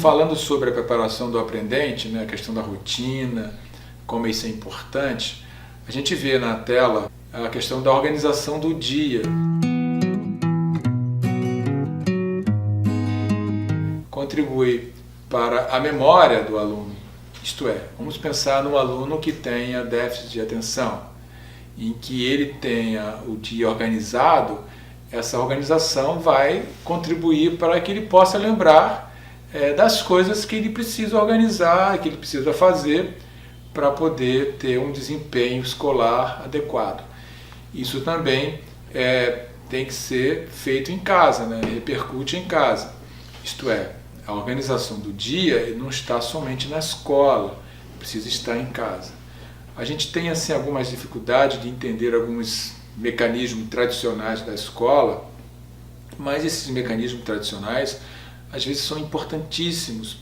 falando sobre a preparação do aprendente, né, a questão da rotina, como isso é importante, a gente vê na tela a questão da organização do dia. Contribui para a memória do aluno, isto é, vamos pensar no aluno que tenha déficit de atenção, em que ele tenha o dia organizado. Essa organização vai contribuir para que ele possa lembrar das coisas que ele precisa organizar, que ele precisa fazer para poder ter um desempenho escolar adequado. Isso também tem que ser feito em casa, né? Repercute em casa. Isto é, a organização do dia não está somente na escola, precisa estar em casa. A gente tem assim algumas dificuldades de entender alguns mecanismos tradicionais da escola, mas esses mecanismos tradicionais às vezes são importantíssimos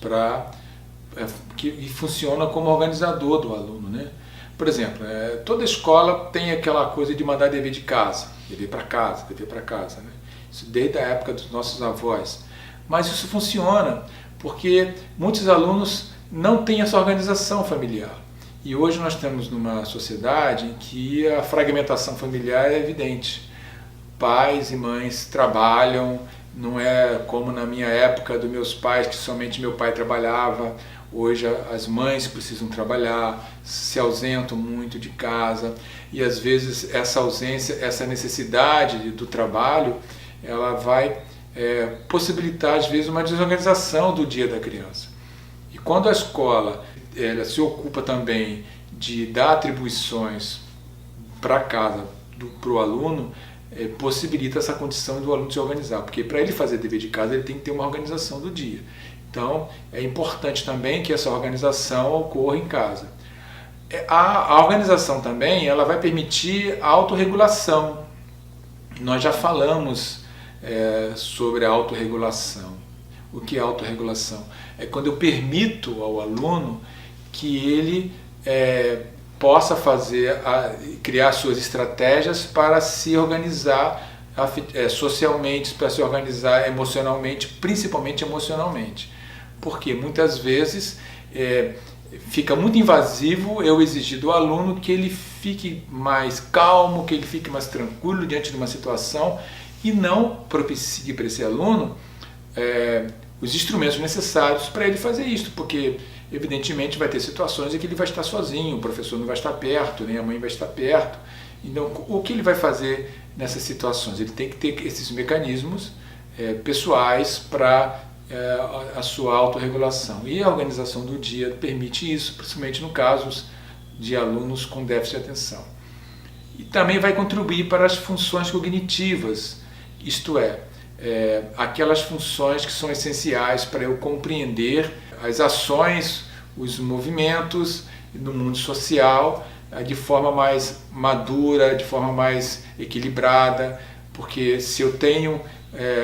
e funcionam como organizador do aluno, né? Por exemplo, toda escola tem aquela coisa de mandar dever de casa, dever para casa, né? Isso desde a época dos nossos avós. Mas isso funciona porque muitos alunos não têm essa organização familiar. E hoje nós temos numa sociedade em que a fragmentação familiar é evidente. Pais e mães trabalham, não é como na minha época dos meus pais, que somente meu pai trabalhava. Hoje as mães precisam trabalhar, se ausentam muito de casa, e às vezes essa ausência, essa necessidade do trabalho, ela vai possibilitar às vezes uma desorganização do dia da criança. E quando a escola ela se ocupa também de dar atribuições para casa para o aluno, possibilita essa condição do aluno se organizar, porque para ele fazer dever de casa ele tem que ter uma organização do dia. Então é importante também que essa organização ocorra em casa. A organização também ela vai permitir a autorregulação. Nós já falamos sobre a autorregulação. O que é autorregulação? É quando eu permito ao aluno que ele possa criar suas estratégias para se organizar socialmente, para se organizar emocionalmente, principalmente emocionalmente. Porque muitas vezes fica muito invasivo eu exigir do aluno que ele fique mais calmo, que ele fique mais tranquilo diante de uma situação e não propicie para esse aluno os instrumentos necessários para ele fazer isso, porque evidentemente vai ter situações em que ele vai estar sozinho, o professor não vai estar perto, nem a mãe vai estar perto. Então, o que ele vai fazer nessas situações? Ele tem que ter esses mecanismos pessoais para a sua autorregulação. E a organização do dia permite isso, principalmente no caso de alunos com déficit de atenção. E também vai contribuir para as funções cognitivas, isto é, aquelas funções que são essenciais para eu compreender as ações, os movimentos no mundo social de forma mais madura, de forma mais equilibrada, porque se eu tenho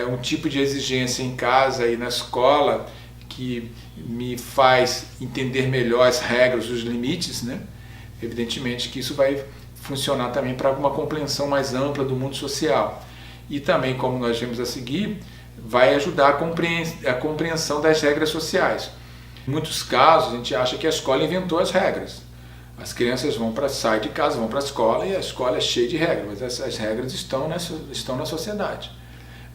um tipo de exigência em casa e na escola que me faz entender melhor as regras, os limites, né? Evidentemente que isso vai funcionar também para uma compreensão mais ampla do mundo social. E também, como nós vemos a seguir, vai ajudar a compreensão das regras sociais. Em muitos casos, a gente acha que a escola inventou as regras. As crianças saem de casa, vão para a escola e a escola é cheia de regras, mas essas regras estão na sociedade.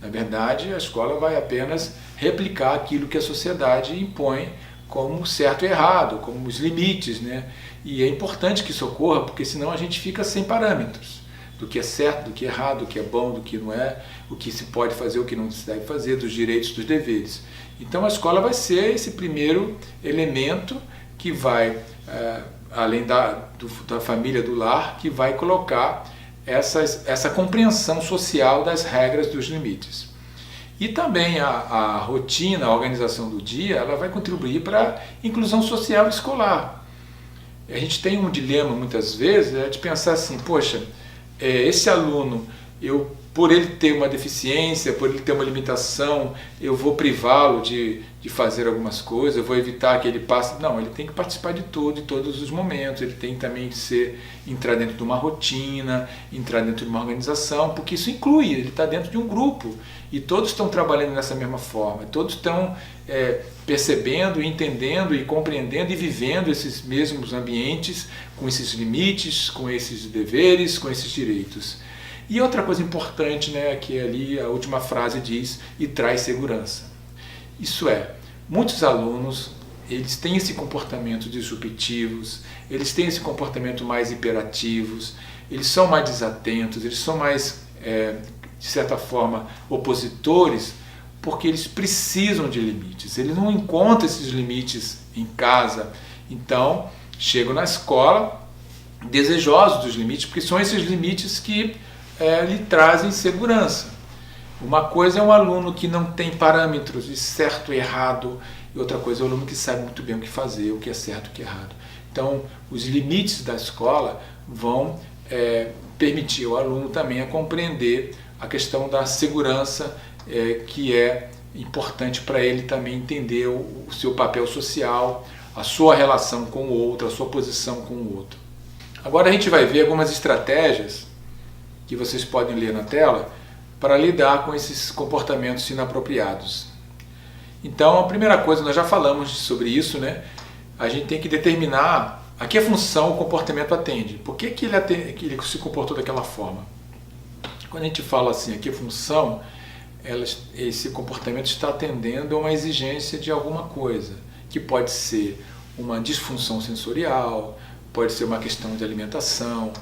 Na verdade, a escola vai apenas replicar aquilo que a sociedade impõe como certo e errado, como os limites, né? E é importante que isso ocorra, porque senão a gente fica sem parâmetros do que é certo, do que é errado, do que é bom, do que não é, o que se pode fazer, o que não se deve fazer, dos direitos, dos deveres. Então a escola vai ser esse primeiro elemento que vai, além da família, do lar, que vai colocar essa compreensão social das regras, dos limites. E também a rotina, a organização do dia, ela vai contribuir para a inclusão social escolar. A gente tem um dilema muitas vezes de pensar assim, poxa, esse aluno, eu por ele ter uma deficiência, por ele ter uma limitação, eu vou privá-lo de fazer algumas coisas, eu vou evitar que ele passe. Não, ele tem que participar de tudo, de todos os momentos, ele tem também que entrar dentro de uma rotina, entrar dentro de uma organização, porque isso inclui, ele está dentro de um grupo e todos estão trabalhando dessa mesma forma, todos estão percebendo, entendendo e compreendendo e vivendo esses mesmos ambientes, com esses limites, com esses deveres, com esses direitos. E outra coisa importante, né, que ali a última frase diz, e traz segurança. Isso é, muitos alunos, eles têm esse comportamento disruptivos, eles têm esse comportamento mais hiperativos, eles são mais desatentos, eles são mais, de certa forma, opositores, porque eles precisam de limites, eles não encontram esses limites em casa, então chegam na escola desejosos dos limites, porque são esses limites que lhe trazem segurança. Uma coisa é um aluno que não tem parâmetros de certo e errado, e outra coisa é o aluno que sabe muito bem o que fazer, o que é certo e o que é errado. Então, os limites da escola vão permitir ao aluno também a compreender a questão da segurança, que é importante para ele também entender o seu papel social, a sua relação com o outro, a sua posição com o outro. Agora a gente vai ver algumas estratégias que vocês podem ler na tela, para lidar com esses comportamentos inapropriados. Então, a primeira coisa, nós já falamos sobre isso, né? A gente tem que determinar a que função o comportamento atende. Por que ele se comportou daquela forma? Quando a gente fala assim, a que função, esse comportamento está atendendo a uma exigência de alguma coisa, que pode ser uma disfunção sensorial, pode ser uma questão de alimentação,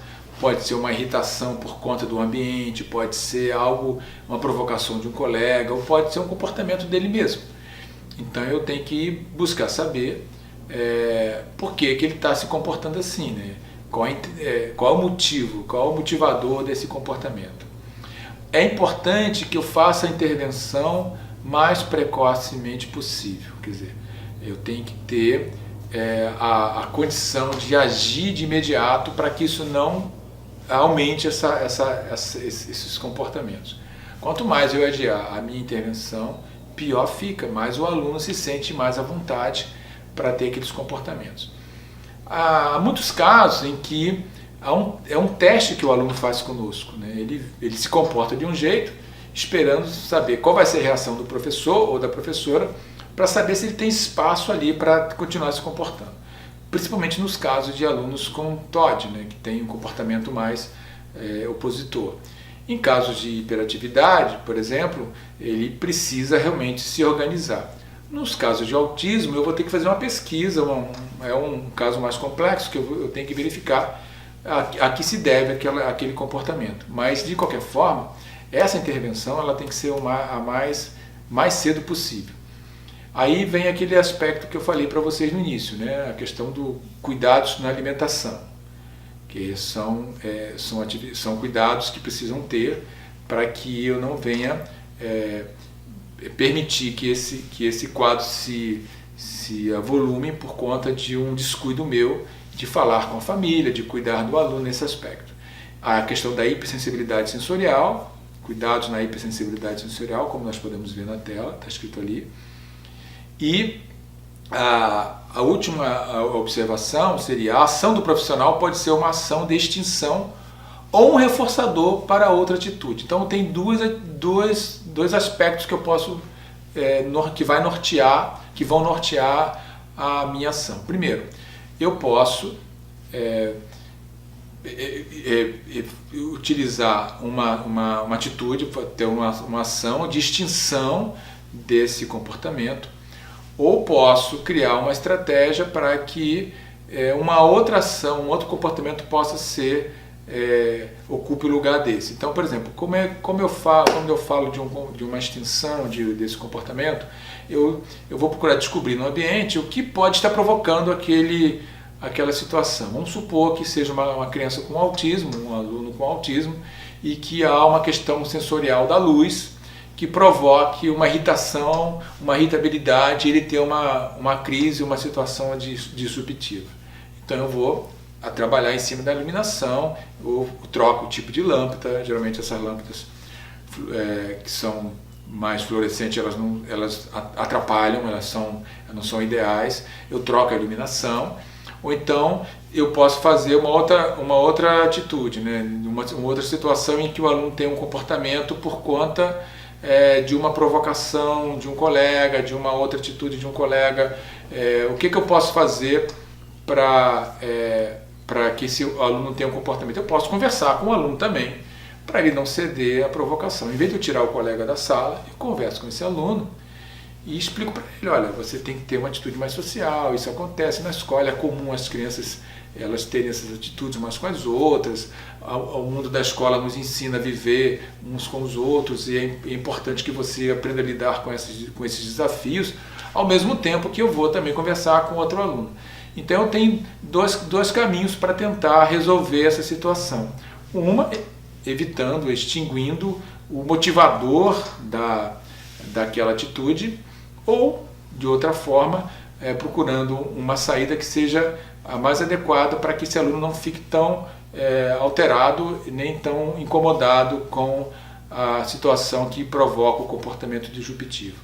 pode ser uma irritação por conta do ambiente, pode ser uma provocação de um colega, ou pode ser um comportamento dele mesmo. Então eu tenho que buscar saber por que ele está se comportando assim, né? Qual é o motivo, qual é o motivador desse comportamento. É importante que eu faça a intervenção mais precocemente possível, quer dizer, eu tenho que ter a condição de agir de imediato para que isso não aumente esses comportamentos. Quanto mais eu adiar a minha intervenção, pior fica, mais o aluno se sente mais à vontade para ter aqueles comportamentos. Há muitos casos em que é um teste que o aluno faz conosco, né? Ele se comporta de um jeito, esperando saber qual vai ser a reação do professor ou da professora, para saber se ele tem espaço ali para continuar se comportando. Principalmente nos casos de alunos com TOD, né, que tem um comportamento mais opositor. Em casos de hiperatividade, por exemplo, ele precisa realmente se organizar. Nos casos de autismo, eu vou ter que fazer uma pesquisa, é um caso mais complexo que eu tenho que verificar a que se deve aquele comportamento. Mas, de qualquer forma, essa intervenção ela tem que ser mais cedo possível. Aí vem aquele aspecto que eu falei para vocês no início, né? A questão do cuidados na alimentação, que são cuidados que precisam ter para que eu não venha permitir que esse quadro se avolume por conta de um descuido meu de falar com a família, de cuidar do aluno nesse aspecto. A questão da hipersensibilidade sensorial, cuidados na hipersensibilidade sensorial, como nós podemos ver na tela, está escrito ali. E a última observação seria: a ação do profissional pode ser uma ação de extinção ou um reforçador para outra atitude. Então tem dois aspectos que eu posso que vão nortear a minha ação. Primeiro, eu posso utilizar uma atitude, ter uma ação de extinção desse comportamento, ou posso criar uma estratégia para que uma outra ação, um outro comportamento possa ocupe o lugar desse. Então, por exemplo, quando eu falo de uma extinção desse comportamento, eu vou procurar descobrir no ambiente o que pode estar provocando aquela situação. Vamos supor que seja uma criança com autismo, um aluno com autismo, e que há uma questão sensorial da luz que provoque uma irritação, uma irritabilidade, ele ter uma crise, uma situação disruptiva. Então eu vou trabalhar em cima da iluminação, eu troco o tipo de lâmpada, geralmente essas lâmpadas que são mais fluorescentes, elas atrapalham, elas não são ideais, eu troco a iluminação. Ou então eu posso fazer uma outra atitude, né? uma outra situação em que o aluno tem um comportamento por conta de uma provocação de um colega, de uma outra atitude de um colega. O que eu posso fazer para que esse aluno tenha um comportamento? Eu posso conversar com o aluno também, para ele não ceder à provocação. Em vez de eu tirar o colega da sala, eu converso com esse aluno e explico para ele, olha, você tem que ter uma atitude mais social, isso acontece na escola, é comum as crianças elas terem essas atitudes umas com as outras, o mundo da escola nos ensina a viver uns com os outros e é importante que você aprenda a lidar com esses desafios, ao mesmo tempo que eu vou também conversar com outro aluno. Então eu tenho dois caminhos para tentar resolver essa situação. Uma, evitando, extinguindo o motivador daquela atitude, ou, de outra forma, procurando uma saída que seja a mais adequada para que esse aluno não fique tão alterado nem tão incomodado com a situação que provoca o comportamento disruptivo.